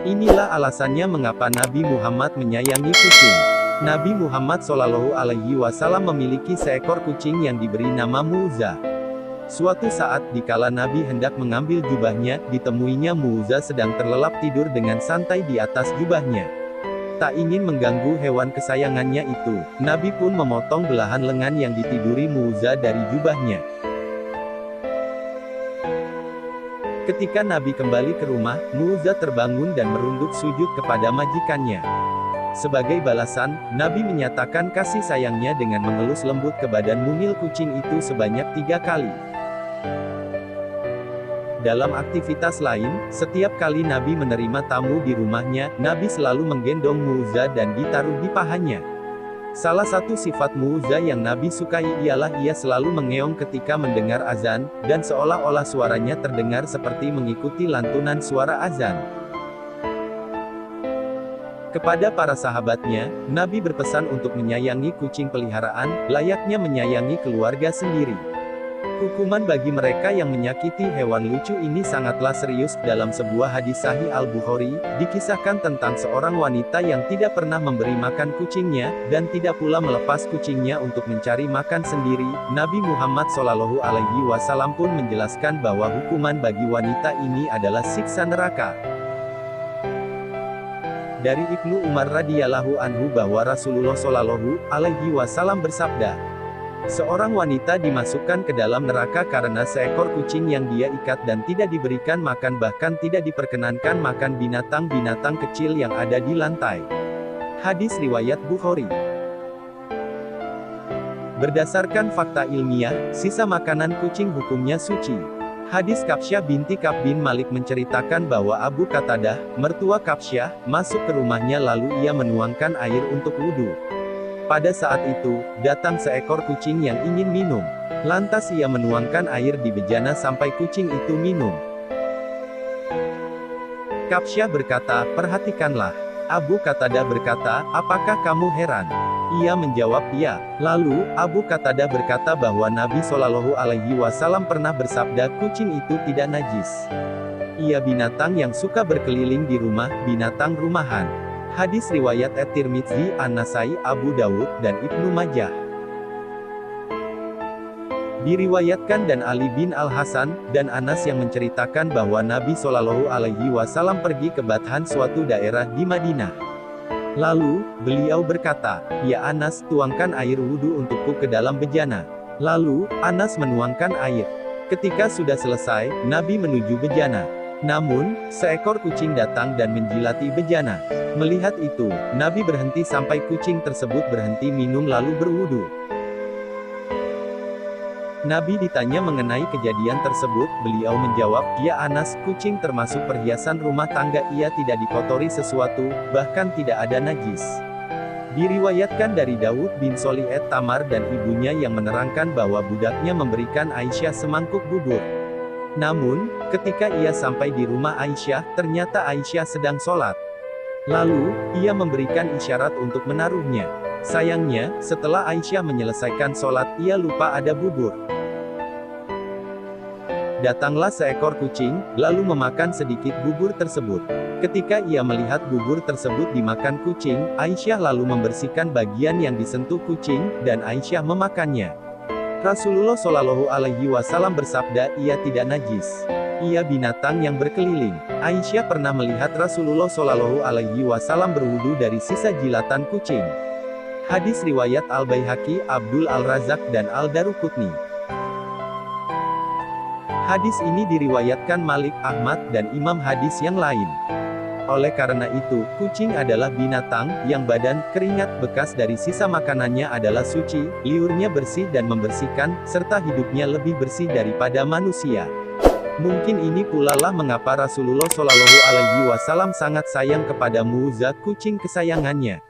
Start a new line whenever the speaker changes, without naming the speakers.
Inilah alasannya mengapa Nabi Muhammad menyayangi kucing. Nabi Muhammad Shallallahu Alaihi Wasallam memiliki seekor kucing yang diberi nama Mu'uzzah. Suatu saat, dikala Nabi hendak mengambil jubahnya, ditemuinya Mu'uzzah sedang terlelap tidur dengan santai di atas jubahnya. Tak ingin mengganggu hewan kesayangannya itu, Nabi pun memotong belahan lengan yang ditiduri Mu'uzzah dari jubahnya. Ketika Nabi kembali ke rumah, Mu'uzzah terbangun dan merunduk sujud kepada majikannya. Sebagai balasan, Nabi menyatakan kasih sayangnya dengan mengelus lembut ke badan mungil kucing itu sebanyak 3 kali. Dalam aktivitas lain, setiap kali Nabi menerima tamu di rumahnya, Nabi selalu menggendong Mu'uzzah dan ditaruh di pahanya. Salah satu sifat Mu'uzzah yang Nabi sukai ialah ia selalu mengeong ketika mendengar azan, dan seolah-olah suaranya terdengar seperti mengikuti lantunan suara azan. Kepada para sahabatnya, Nabi berpesan untuk menyayangi kucing peliharaan, layaknya menyayangi keluarga sendiri. Hukuman bagi mereka yang menyakiti hewan lucu ini sangatlah serius. Dalam sebuah hadis Sahih Al-Bukhari, dikisahkan tentang seorang wanita yang tidak pernah memberi makan kucingnya, dan tidak pula melepas kucingnya untuk mencari makan sendiri. Nabi Muhammad Shallallahu Alaihi Wasallam pun menjelaskan bahwa hukuman bagi wanita ini adalah siksa neraka. Dari Ibnu Umar radhiyallahu anhu bahwa Rasulullah Shallallahu Alaihi Wasallam bersabda, seorang wanita dimasukkan ke dalam neraka karena seekor kucing yang dia ikat dan tidak diberikan makan, bahkan tidak diperkenankan makan binatang-binatang kecil yang ada di lantai. Hadis riwayat Bukhari. Berdasarkan fakta ilmiah, sisa makanan kucing hukumnya suci. Hadis Kabsyah binti Ka'b bin Malik menceritakan bahwa Abu Qatadah, mertua Kabsyah, masuk ke rumahnya lalu ia menuangkan air untuk wudhu. Pada saat itu, datang seekor kucing yang ingin minum. Lantas ia menuangkan air di bejana sampai kucing itu minum. Kabsyah berkata, perhatikanlah. Abu Qatadah berkata, apakah kamu heran? Ia menjawab, ya. Lalu, Abu Qatadah berkata bahwa Nabi Shallallahu Alaihi Wasallam pernah bersabda kucing itu tidak najis. Ia binatang yang suka berkeliling di rumah, binatang rumahan. Hadis riwayat At-Tirmidzi, An-Nasai, Abu Dawud, dan Ibnu Majah. Diriwayatkan dan Ali bin Al-Hasan, dan Anas yang menceritakan bahwa Nabi Shallallahu Alaihi Wasallam pergi ke Bathan, suatu daerah di Madinah. Lalu, beliau berkata, ya Anas, tuangkan air wudhu untukku ke dalam bejana. Lalu, Anas menuangkan air. Ketika sudah selesai, Nabi menuju bejana. Namun, seekor kucing datang dan menjilati bejana. Melihat itu, Nabi berhenti sampai kucing tersebut berhenti minum lalu berwudu. Nabi ditanya mengenai kejadian tersebut, beliau menjawab, ya Anas, kucing termasuk perhiasan rumah tangga, ia tidak dikotori sesuatu, bahkan tidak ada najis. Diriwayatkan dari Daud bin Solih Tamar dan ibunya yang menerangkan bahwa budaknya memberikan Aisyah semangkuk bubur. Namun, ketika ia sampai di rumah Aisyah, ternyata Aisyah sedang sholat. Lalu, ia memberikan isyarat untuk menaruhnya. Sayangnya, setelah Aisyah menyelesaikan sholat, ia lupa ada bubur. Datanglah seekor kucing, lalu memakan sedikit bubur tersebut. Ketika ia melihat bubur tersebut dimakan kucing, Aisyah lalu membersihkan bagian yang disentuh kucing, dan Aisyah memakannya. Rasulullah Shallallahu Alaihi Wasallam bersabda, ia tidak najis. Ia binatang yang berkeliling. Aisyah pernah melihat Rasulullah Shallallahu Alaihi Wasallam berwudu dari sisa jilatan kucing. Hadis riwayat Al-Baihaqi, Abdul Al-Razak, dan Al-Daruqutni. Hadis ini diriwayatkan Malik, Ahmad, dan imam hadis yang lain. Oleh karena itu, kucing adalah binatang yang badan, keringat, bekas dari sisa makanannya adalah suci, liurnya bersih dan membersihkan, serta hidupnya lebih bersih daripada manusia. Mungkin ini pula lah mengapa Rasulullah Shallallahu Alaihi Wasallam sangat sayang kepada Mu'uzzah, kucing kesayangannya.